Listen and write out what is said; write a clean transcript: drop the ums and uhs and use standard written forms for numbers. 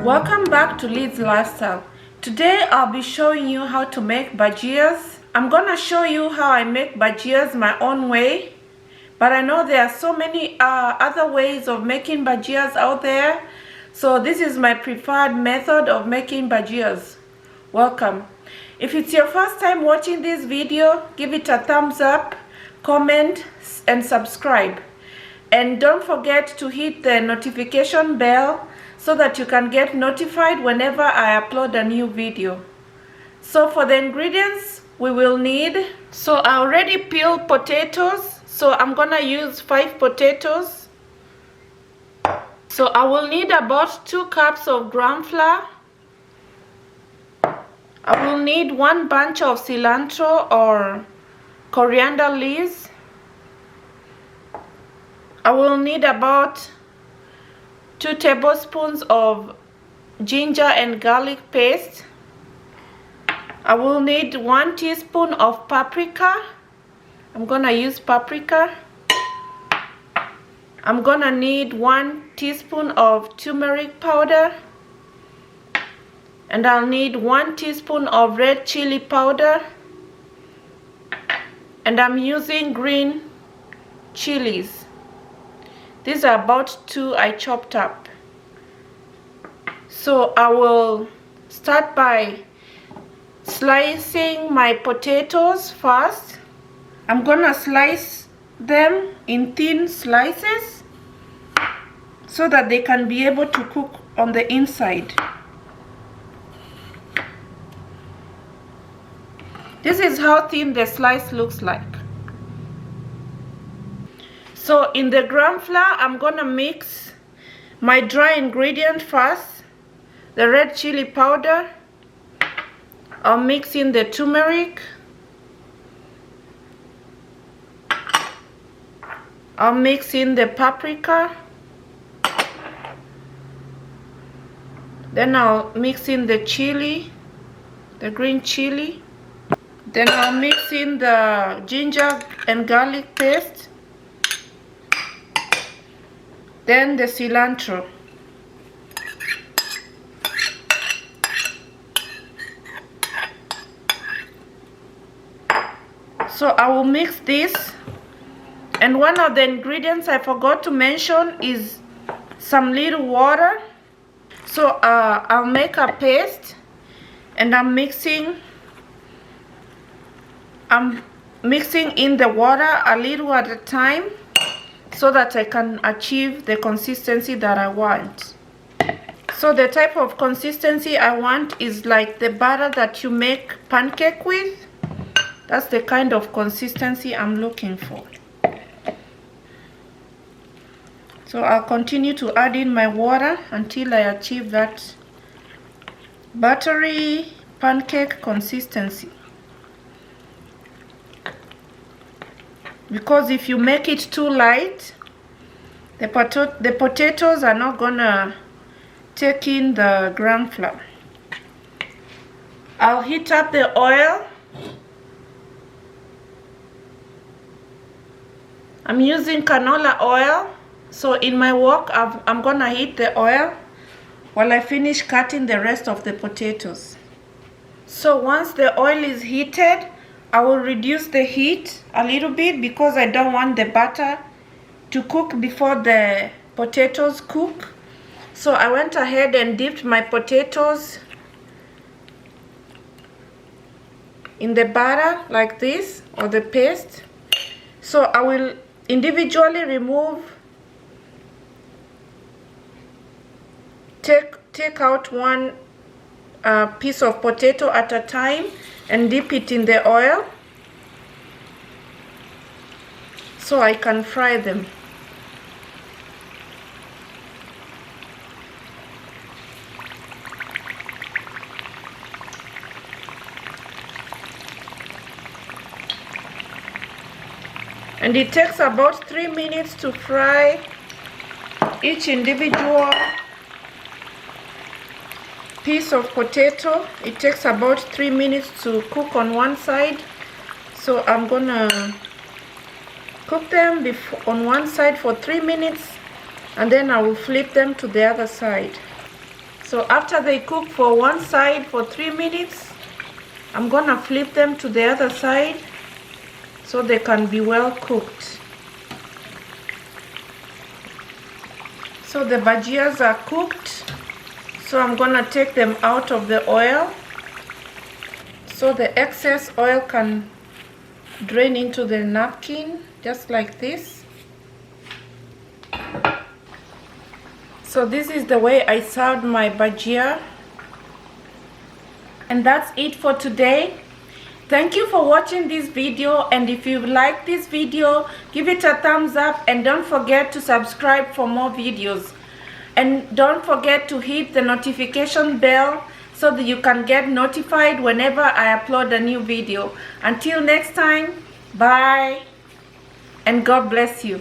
Welcome back to Lid's Lifestyle. Today I'll be showing you how to make bhajias. I'm gonna show you how I make bhajias my own way, but I know there are so many other ways of making bhajias out there, so this is my preferred method of making bhajias. Welcome. If it's your first time watching this video, give it a thumbs up, comment and subscribe, and don't forget to hit the notification bell so that you can get notified whenever I upload a new video. So for the ingredients we will need, so I already peeled potatoes, so I'm gonna use 5 potatoes. So I will need about 2 cups of ground flour. I will need 1 bunch of cilantro or coriander leaves. I will need about 2 tablespoons of ginger and garlic paste. I will need 1 teaspoon of paprika. I'm gonna use paprika. I'm gonna need 1 teaspoon of turmeric powder. And I'll need 1 teaspoon of red chili powder. And I'm using green chilies. These are about 2 I chopped up. So I will start by slicing my potatoes first. I'm gonna slice them in thin slices so that they can be able to cook on the inside. This is how thin the slice looks like. So in the ground flour, I'm gonna mix my dry ingredient first, the red chili powder. I'll mix in the turmeric. I'll mix in the paprika. Then I'll mix in the chili, the green chili. Then I'll mix in the ginger and garlic paste. Then the cilantro. So I will mix this. And one of the ingredients I forgot to mention is some little water. So I'll make a paste, and I'm mixing in the water a little at a time, so that I can achieve the consistency that I want. So the type of consistency I want is like the batter that you make pancake with. That's the kind of consistency I'm looking for. So I'll continue to add in my water until I achieve that buttery pancake consistency. Because if you make it too light, the potatoes are not gonna take in the ground flour. I'll heat up the oil. I'm using canola oil. So in my wok, I'm gonna heat the oil while I finish cutting the rest of the potatoes. So once the oil is heated, I will reduce the heat a little bit because I don't want the batter to cook before the potatoes cook. So I went ahead and dipped my potatoes in the batter like this, or the paste. So I will individually remove, take out one piece of potato at a time and dip it in the oil so I can fry them. And it takes about 3 minutes to fry each individual piece of potato. It takes about 3 minutes to cook on one side. So I'm gonna cook them on one side for 3 minutes, and then I will flip them to the other side. So after they cook for one side for 3 minutes, I'm gonna flip them to the other side so they can be well cooked. So the bhajias are cooked, so I'm gonna take them out of the oil so the excess oil can drain into the napkin, just like this. So this is the way I served my bhajia. And that's it for today. Thank you for watching this video, and if you like this video, give it a thumbs up and don't forget to subscribe for more videos. And don't forget to hit the notification bell so that you can get notified whenever I upload a new video. Until next time, bye and God bless you.